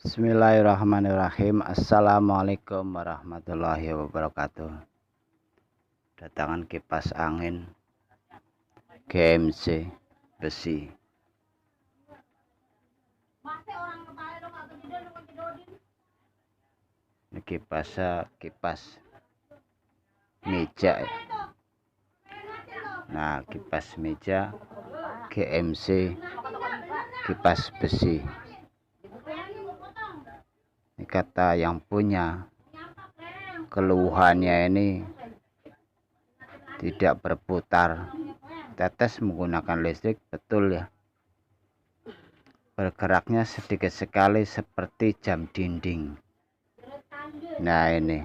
Bismillahirrahmanirrahim. Assalamualaikum warahmatullahi wabarakatuh. Datangan kipas angin GMC besi. Ini kipasnya kipas meja. Nah, kipas meja GMC kipas besi. Ini kata yang punya, keluhannya ini tidak berputar, tetes menggunakan listrik, betul ya. Bergeraknya sedikit sekali seperti jam dinding. Nah ini,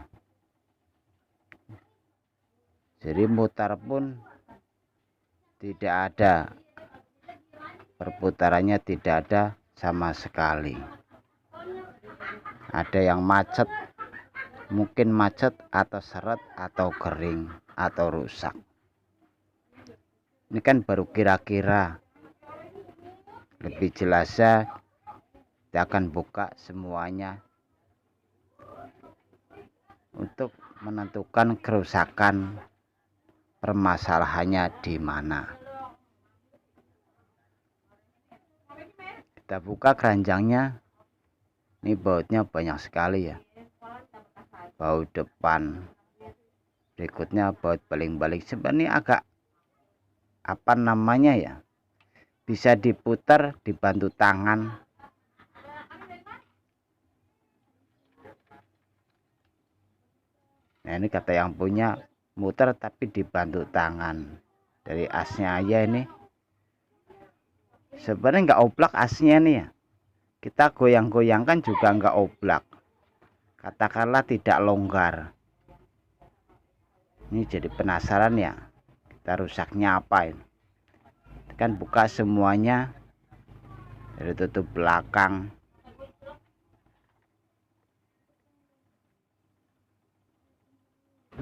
jadi mutar pun tidak ada, perputarannya tidak ada sama sekali. Ada yang macet, mungkin macet atau seret atau kering atau rusak. Ini kan baru kira-kira, lebih jelasnya kita akan buka semuanya untuk menentukan kerusakan permasalahannya di mana. Kita buka keranjangnya. Ini bautnya banyak sekali ya. Baut depan, berikutnya baut baling-baling. Sebenarnya agak apa namanya ya, bisa diputar dibantu tangan. Nah ini kata yang punya, muter tapi dibantu tangan. Dari asnya aja ini sebenarnya nggak oblak asnya nih ya. Kita goyang-goyangkan juga nggak oblak, katakanlah tidak longgar. Ini jadi penasaran ya, kita rusaknya apa ini. Kan buka semuanya dari tutup belakang.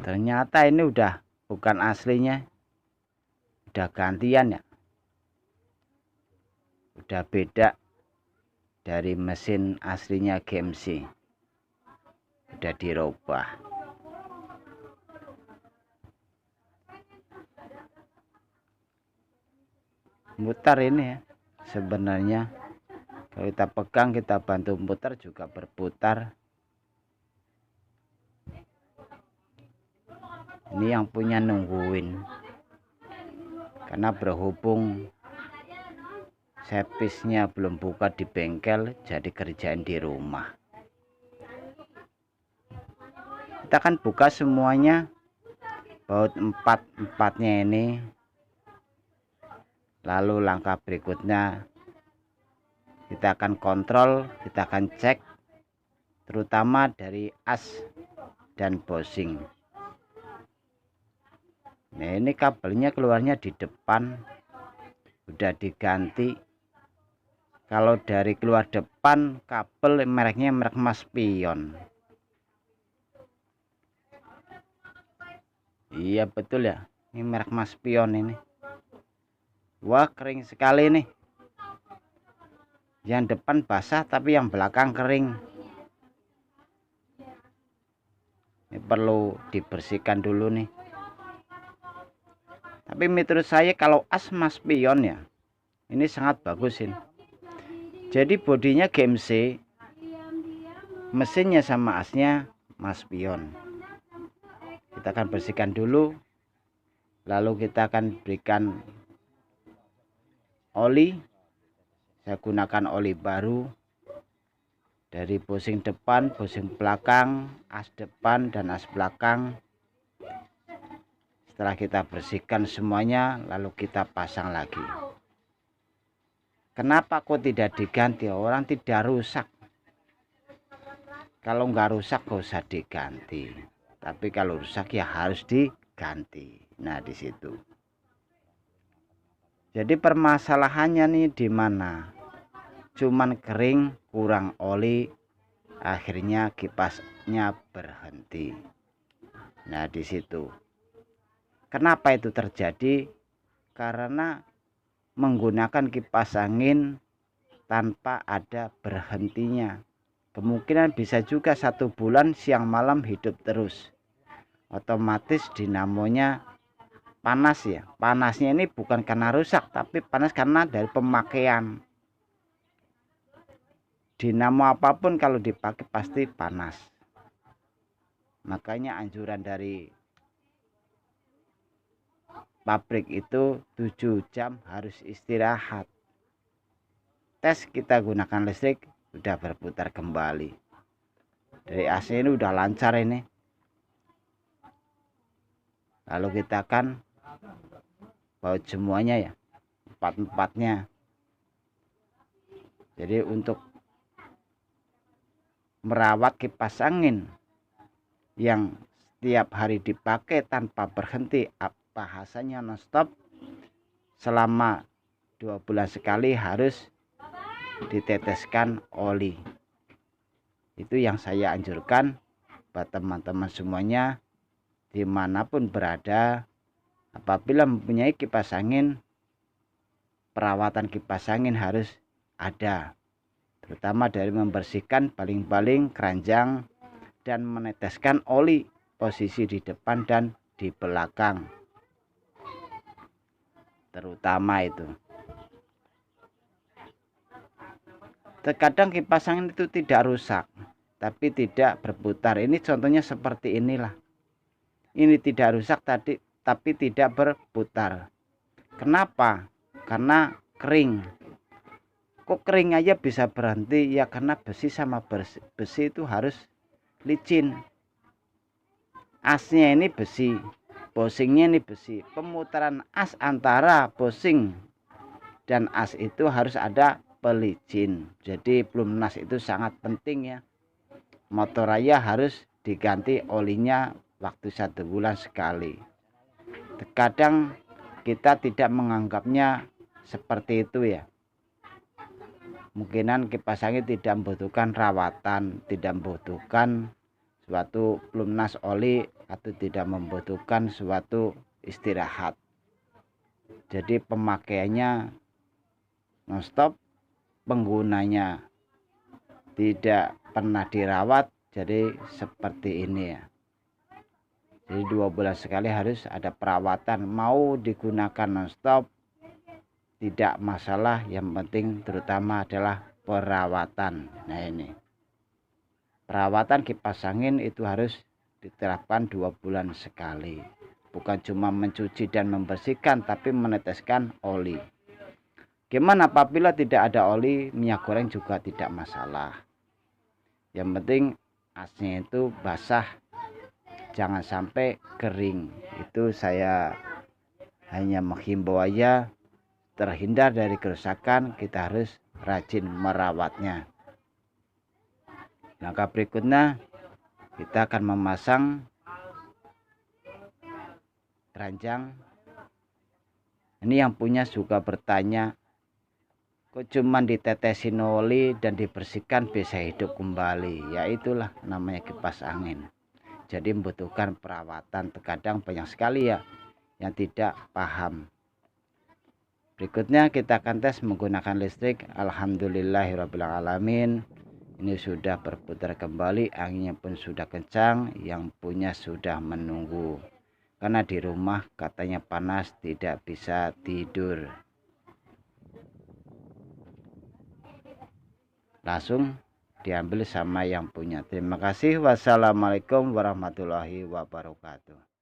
Ternyata ini udah bukan aslinya, udah gantian ya, udah beda dari mesin aslinya GMC, udah dirubah. Mutar ini ya, sebenarnya kalau kita pegang, kita bantu mutar juga berputar. Ini yang punya nungguin, karena berhubung servisnya belum buka di bengkel, jadi kerjaan di rumah. Kita akan buka semuanya, baut empatnya ini. Lalu langkah berikutnya kita akan kontrol, kita akan cek terutama dari as dan bosing. Nah ini kabelnya keluarnya di depan, udah diganti. Kalau dari keluar depan, kabel mereknya merek Mas Pion. Iya betul ya, ini merek Mas Pion ini. Wah kering sekali nih. Yang depan basah tapi yang belakang kering. Ini perlu dibersihkan dulu nih. Tapi menurut saya kalau as Mas Pion ya, ini sangat bagus ini. Jadi bodinya GMC, mesinnya sama asnya Mas Pion. Kita akan bersihkan dulu, lalu kita akan berikan oli. Saya gunakan oli baru dari bosing depan, bosing belakang, as depan dan as belakang. Setelah kita bersihkan semuanya, lalu kita pasang lagi. Kenapa kok tidak diganti? Orang tidak rusak. Kalau nggak rusak gak usah diganti. Tapi kalau rusak ya harus diganti. Nah di situ. Jadi permasalahannya nih di mana? Cuman kering, kurang oli, akhirnya kipasnya berhenti. Nah di situ. Kenapa itu terjadi? Karena menggunakan kipas angin tanpa ada berhentinya. Kemungkinan bisa juga 1 bulan siang malam hidup terus. Otomatis dinamonya panas ya. Panasnya ini bukan karena rusak, tapi panas karena dari pemakaian. Dinamo apapun kalau dipakai pasti panas. Makanya anjuran dari pabrik itu 7 jam harus istirahat. Tes kita gunakan listrik sudah berputar kembali. Dari AC ini udah lancar ini. Lalu kita akan baut semuanya ya, empat-empatnya. Jadi untuk merawat kipas angin yang setiap hari dipakai tanpa berhenti, bahasanya non-stop, selama 2 bulan sekali harus diteteskan oli. Itu yang saya anjurkan buat teman-teman semuanya dimanapun berada. Apabila mempunyai kipas angin, perawatan kipas angin harus ada, terutama dari membersihkan baling-baling, keranjang, dan meneteskan oli posisi di depan dan di belakang, terutama itu. Terkadang kipas angin itu tidak rusak tapi tidak berputar. Ini contohnya seperti inilah. Ini tidak rusak tapi tidak berputar. Kenapa? Karena kering. Kok kering aja bisa berhenti? Ya karena besi sama besi itu harus licin. Asnya ini besi, bosingnya ini besi. Pemutaran as antara bosing dan as itu harus ada pelicin. Jadi pelumas itu sangat penting ya. Motor raya harus diganti olinya waktu 1 bulan sekali. Terkadang kita tidak menganggapnya seperti itu ya. Mungkinan kipas angin tidak membutuhkan rawatan, tidak membutuhkan suatu pelunas oli, atau tidak membutuhkan suatu istirahat. Jadi pemakaiannya non-stop, penggunanya tidak pernah dirawat, jadi seperti ini ya. Jadi 2 bulan sekali harus ada perawatan. Mau digunakan non-stop tidak masalah, yang penting terutama adalah perawatan. Nah ini perawatan kipas angin itu harus diterapkan 2 bulan sekali. Bukan cuma mencuci dan membersihkan, tapi meneteskan oli. Gimana apabila tidak ada oli, minyak goreng juga tidak masalah. Yang penting asnya itu basah, jangan sampai kering. Itu saya hanya menghimbau aja, terhindar dari kerusakan kita harus rajin merawatnya. Langkah berikutnya kita akan memasang keranjang. Ini yang punya juga bertanya, kok cuma ditetesin oli dan dibersihkan bisa hidup kembali? Ya itulah namanya kipas angin. Jadi membutuhkan perawatan. Terkadang banyak sekali ya yang tidak paham. Berikutnya kita akan tes menggunakan listrik. Alhamdulillahirrabbilalamin. Ini sudah berputar kembali, anginnya pun sudah kencang, yang punya sudah menunggu. Karena di rumah katanya panas, tidak bisa tidur. Langsung diambil sama yang punya. Terima kasih. Wassalamualaikum warahmatullahi wabarakatuh.